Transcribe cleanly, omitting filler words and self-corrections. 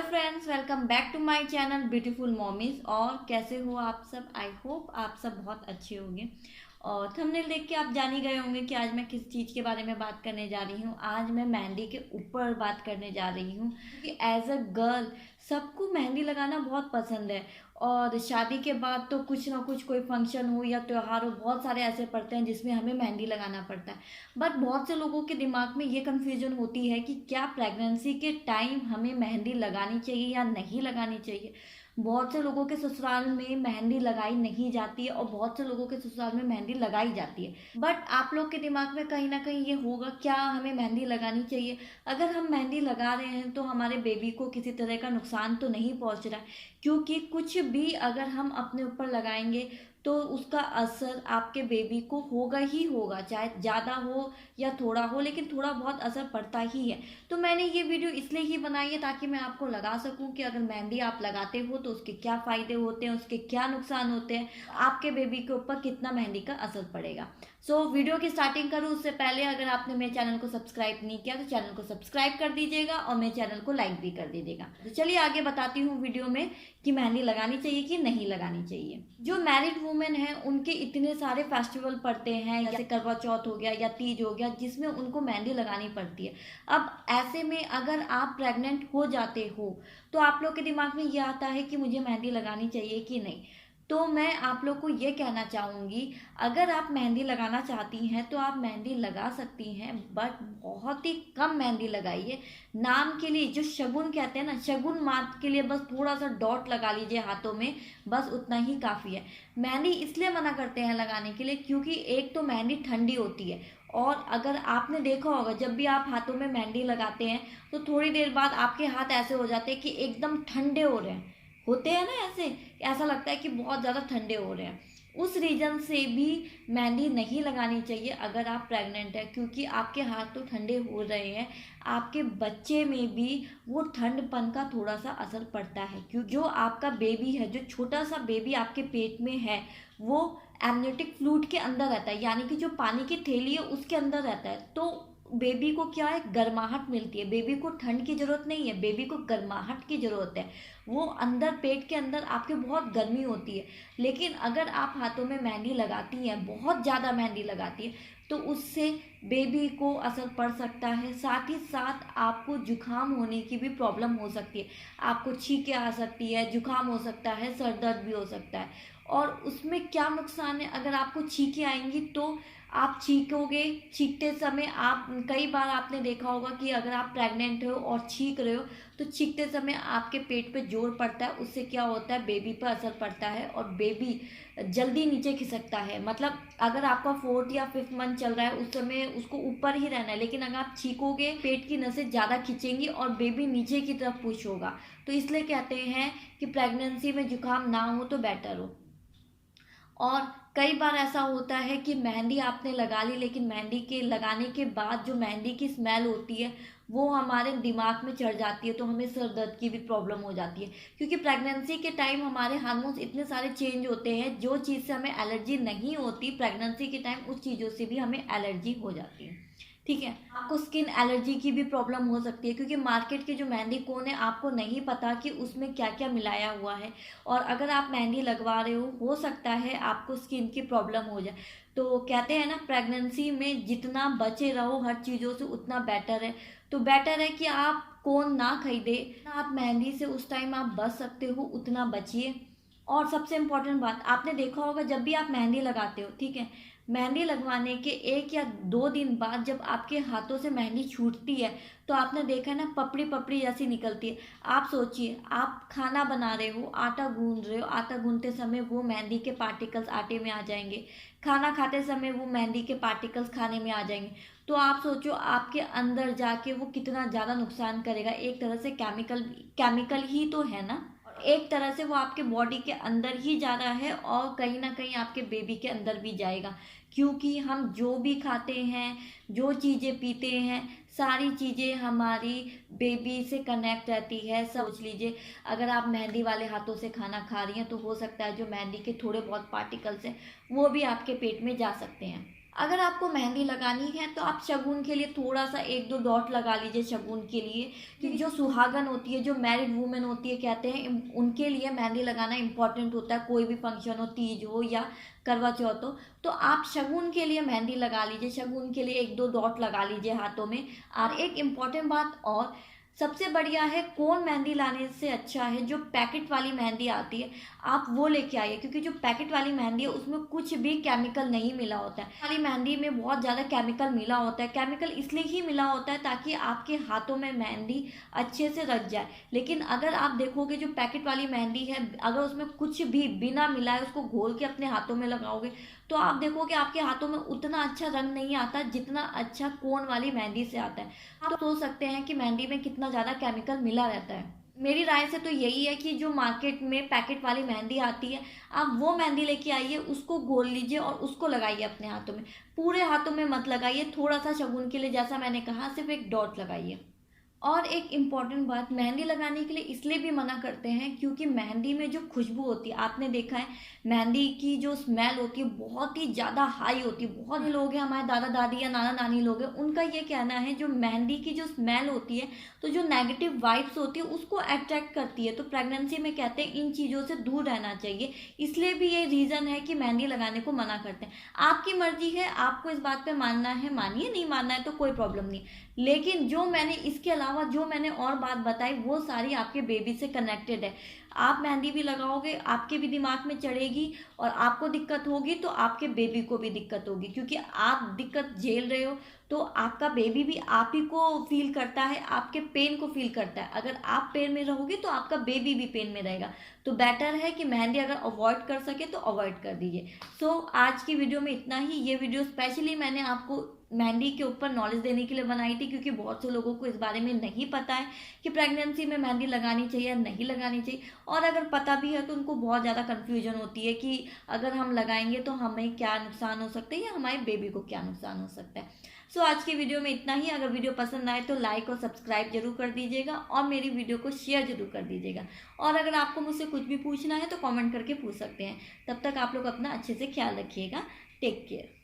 Friends, welcome back to my channel beautiful mommies. और कैसे हो आप सब? आई होप आप सब बहुत अच्छे होंगे। और थंबनेल देख के आप जान ही गए होंगे कि आज मैं किस चीज़ के बारे में बात करने जा रही हूँ। आज मैं मेहंदी के ऊपर बात करने जा रही हूँ क्योंकि एज अ गर्ल सबको मेहंदी लगाना बहुत पसंद है। और शादी के बाद तो कुछ ना कुछ कोई फंक्शन हो या त्यौहार हो, बहुत सारे ऐसे पड़ते हैं जिसमें हमें मेहंदी लगाना पड़ता है। बट बहुत से लोगों के दिमाग में ये कन्फ्यूजन होती है कि क्या प्रेगनेंसी के टाइम हमें मेहंदी लगानी चाहिए या नहीं लगानी चाहिए। बहुत से लोगों के ससुराल में मेहंदी लगाई नहीं जाती है और बहुत से लोगों के ससुराल में मेहंदी लगाई जाती है। बट आप लोग के दिमाग में कहीं ना कहीं ये होगा, क्या हमें मेहंदी लगानी चाहिए? अगर हम मेहंदी लगा रहे हैं तो हमारे बेबी को किसी तरह का नुकसान तो नहीं पहुंच रहा है, क्योंकि कुछ भी अगर हम अपने ऊपर लगाएंगे तो उसका असर आपके बेबी को होगा ही होगा, चाहे ज़्यादा हो या थोड़ा हो, लेकिन थोड़ा बहुत असर पड़ता ही है। तो मैंने ये वीडियो इसलिए ही बनाई है ताकि मैं आपको लगा सकूं कि अगर मेहंदी आप लगाते हो तो उसके क्या फ़ायदे होते हैं, उसके क्या नुकसान होते हैं, आपके बेबी के ऊपर कितना मेहंदी का असर पड़ेगा। वीडियो की स्टार्टिंग करूँ उससे पहले अगर आपने मेरे चैनल को सब्सक्राइब नहीं किया तो चैनल को सब्सक्राइब कर दीजिएगा और मेरे चैनल को लाइक भी कर दीजिएगा। तो चलिए आगे बताती हूँ वीडियो में कि मेहंदी लगानी चाहिए कि नहीं लगानी चाहिए। जो मैरिड वुमेन हैं उनके इतने सारे फेस्टिवल पड़ते हैं, जैसे करवा चौथ हो गया या तीज हो गया, जिसमें उनको मेहंदी लगानी पड़ती है। अब ऐसे में अगर आप प्रेग्नेंट हो जाते हो तो आप लोग के दिमाग में ये आता है कि मुझे मेहंदी लगानी चाहिए कि नहीं। तो मैं आप लोग को ये कहना चाहूँगी, अगर आप मेहंदी लगाना चाहती हैं तो आप मेहंदी लगा सकती हैं, बट बहुत ही कम मेहंदी लगाइए। नाम के लिए, जो शगुन कहते हैं ना, शगुन मात्र के लिए बस थोड़ा सा डॉट लगा लीजिए हाथों में, बस उतना ही काफ़ी है। मेहंदी इसलिए मना करते हैं लगाने के लिए क्योंकि एक तो मेहंदी ठंडी होती है, और अगर आपने देखा होगा जब भी आप हाथों में मेहंदी लगाते हैं तो थोड़ी देर बाद आपके हाथ ऐसे हो जाते हैं कि एकदम ठंडे हो रहे हैं, होते हैं ना ऐसे, ऐसा लगता है कि बहुत ज़्यादा ठंडे हो रहे हैं। उस रीज़न से भी मेहंदी नहीं लगानी चाहिए अगर आप प्रेग्नेंट हैं, क्योंकि आपके हाथ तो ठंडे हो रहे हैं, आपके बच्चे में भी वो ठंडपन का थोड़ा सा असर पड़ता है। क्यों, जो आपका बेबी है, जो छोटा सा बेबी आपके पेट में है, वो एमनियोटिक फ्लूइड के अंदर रहता है, यानी कि जो पानी की थैली है उसके अंदर रहता है। तो बेबी को क्या है, गर्माहट मिलती है। बेबी को ठंड की ज़रूरत नहीं है, बेबी को गर्माहट की ज़रूरत है। वो अंदर, पेट के अंदर आपके बहुत गर्मी होती है। लेकिन अगर आप हाथों में मेहंदी लगाती हैं, बहुत ज़्यादा मेहंदी लगाती हैं, तो उससे बेबी को असर पड़ सकता है। साथ ही साथ आपको जुकाम होने की भी प्रॉब्लम हो सकती है, आपको छींकें आ सकती है, जुकाम हो सकता है, सर दर्द भी हो सकता है। और उसमें क्या नुकसान है, अगर आपको छींकें आएंगी तो आप छींकोगे, छींकते समय आप, कई बार आपने देखा होगा कि अगर आप प्रेग्नेंट हो और छींक रहे हो तो छींकते समय आपके पेट पे जोर पड़ता है, उससे क्या होता है, बेबी पर असर पड़ता है और बेबी जल्दी नीचे खिसकता है। मतलब अगर आपका 4th या 5th मंथ चल रहा है उस समय उसको ऊपर ही रहना है, लेकिन अगर आप छींकोगे पेट की नसें ज़्यादा खींचेंगी और बेबी नीचे की तरफ पुश होगा। तो इसलिए कहते हैं कि प्रेगनेंसी में जुकाम ना हो तो बेटर हो। और कई बार ऐसा होता है कि मेहंदी आपने लगा ली, लेकिन मेहंदी के लगाने के बाद जो मेहंदी की स्मेल होती है वो हमारे दिमाग में चढ़ जाती है, तो हमें सर दर्द की भी प्रॉब्लम हो जाती है। क्योंकि प्रेगनेंसी के टाइम हमारे हार्मोन्स इतने सारे चेंज होते हैं, जो चीज़ से हमें एलर्जी नहीं होती, प्रेगनेंसी के टाइम उस चीज़ों से भी हमें एलर्जी हो जाती है। ठीक है, आपको स्किन एलर्जी की भी प्रॉब्लम हो सकती है, क्योंकि मार्केट के जो मेहंदी कोन है आपको नहीं पता कि उसमें क्या क्या मिलाया हुआ है। और अगर आप मेहंदी लगवा रहे हो सकता है आपको स्किन की प्रॉब्लम हो जाए। तो कहते हैं ना, प्रेगनेंसी में जितना बचे रहो हर चीज़ों से उतना बेटर है। तो बेटर है कि आप कोन ना खरीदे, आप मेहंदी से उस टाइम आप बच सकते हो उतना बचिए। और सबसे इम्पोर्टेंट बात, आपने देखा होगा जब भी आप मेहंदी लगाते हो, ठीक है, मेहंदी लगवाने के 1 या 2 दिन बाद जब आपके हाथों से मेहंदी छूटती है तो आपने देखा है ना, पपड़ी पपड़ी जैसी निकलती है। आप सोचिए, आप खाना बना रहे हो, आटा गूंद रहे हो, आटा गूंदते समय वो मेहंदी के पार्टिकल्स आटे में आ जाएंगे, खाना खाते समय वो मेहंदी के पार्टिकल्स खाने में आ जाएंगे। तो आप सोचो आपके अंदर जाके वो कितना ज़्यादा नुकसान करेगा। एक तरह से केमिकल केमिकल ही तो है ना, एक तरह से वो आपके बॉडी के अंदर ही जा रहा है और कहीं ना कहीं आपके बेबी के अंदर भी जाएगा। क्योंकि हम जो भी खाते हैं, जो चीज़ें पीते हैं, सारी चीज़ें हमारी बेबी से कनेक्ट रहती है। सोच लीजिए, अगर आप मेहंदी वाले हाथों से खाना खा रही हैं तो हो सकता है जो मेहंदी के थोड़े बहुत पार्टिकल्स हैं वो भी आपके पेट में जा सकते हैं। अगर आपको मेहंदी लगानी है तो आप शगुन के लिए थोड़ा सा 1-2 डॉट लगा लीजिए शगुन के लिए, क्योंकि जो सुहागन होती है, जो मैरिड वूमेन होती है, कहते हैं उनके लिए मेहंदी लगाना इम्पॉर्टेंट होता है। कोई भी फंक्शन हो, तीज हो या करवा चौथ हो, तो आप शगुन के लिए मेहंदी लगा लीजिए। शगुन के लिए 1-2 डॉट लगा लीजिए हाथों में। और एक इम्पॉर्टेंट बात और, सबसे बढ़िया है कोन मेहंदी लाने से अच्छा है जो पैकेट वाली मेहंदी आती है, आप वो लेके आइए, क्योंकि जो पैकेट वाली मेहंदी है उसमें कुछ भी केमिकल नहीं मिला होता है। वाली मेहंदी में बहुत ज़्यादा केमिकल मिला होता है। केमिकल इसलिए ही मिला होता है ताकि आपके हाथों में मेहंदी अच्छे से रच जाए। लेकिन अगर आप देखोगे जो पैकेट वाली मेहंदी है, अगर उसमें कुछ भी बिना मिलाए उसको घोल के अपने हाथों में लगाओगे तो आप देखोगे आपके हाथों में उतना अच्छा रंग नहीं आता जितना अच्छा कोन वाली मेहंदी से आता है। आप सोच सकते हैं कि मेहंदी में कितना ज़्यादा केमिकल मिला रहता है। मेरी राय से तो यही है कि जो मार्केट में पैकेट वाली मेहंदी आती है, आप वो मेहंदी लेके आइए, उसको घोल लीजिए और उसको लगाइए अपने हाथों में। पूरे हाथों में मत लगाइए, थोड़ा सा शगुन के लिए, जैसा मैंने कहा, सिर्फ 1 डॉट लगाइए। और एक इम्पॉर्टेंट बात, मेहंदी लगाने के लिए इसलिए भी मना करते हैं क्योंकि मेहंदी में जो खुशबू होती है, आपने देखा है मेहंदी की जो स्मेल होती है बहुत ही ज़्यादा हाई होती है। बहुत से लोग हैं, हमारे दादा दादी या नाना नानी लोग हैं, उनका ये कहना है जो मेहंदी की जो स्मेल होती है तो जो नेगेटिव वाइब्स होती है उसको अट्रैक्ट करती है। तो प्रेगनेंसी में कहते हैं इन चीज़ों से दूर रहना चाहिए, इसलिए भी ये रीज़न है कि मेहंदी लगाने को मना करते हैं। आपकी मर्जी है, आपको इस बात पे मानना है मानिए, नहीं मानना है तो कोई प्रॉब्लम नहीं। लेकिन जो मैंने इसके अलावा जो मैंने और बात बताई वो सारी आपके बेबी से कनेक्टेड है। आप मेहंदी भी लगाओगे, आपके भी दिमाग में चढ़ेगी और आपको दिक्कत होगी तो आपके बेबी को भी दिक्कत होगी, क्योंकि आप दिक्कत झेल रहे हो तो आपका बेबी भी आप ही को फील करता है, आपके पेन को फील करता है। अगर आप पेन में रहोगे तो आपका बेबी भी पेन में रहेगा। तो बेटर है कि मेहंदी अगर अवॉइड कर सके तो अवॉइड कर दीजिए। सो आज की वीडियो में इतना ही। ये वीडियो स्पेशली मैंने आपको मेहंदी के ऊपर नॉलेज देने के लिए बनाई थी, क्योंकि बहुत से लोगों को इस बारे में नहीं पता है कि प्रेगनेंसी में मेहंदी लगानी चाहिए या नहीं लगानी चाहिए। और अगर पता भी है तो उनको बहुत ज़्यादा कन्फ्यूजन होती है कि अगर हम लगाएंगे तो हमें क्या नुकसान हो सकता है या हमारे बेबी को क्या नुकसान हो सकता है। सो आज की वीडियो में इतना ही। अगर वीडियो पसंद आए तो लाइक और सब्सक्राइब जरूर कर दीजिएगा और मेरी वीडियो को शेयर जरूर कर दीजिएगा। और अगर आपको मुझसे कुछ भी पूछना है तो कमेंट करके पूछ सकते हैं। तब तक आप लोग अपना अच्छे से ख्याल रखिएगा। Take care.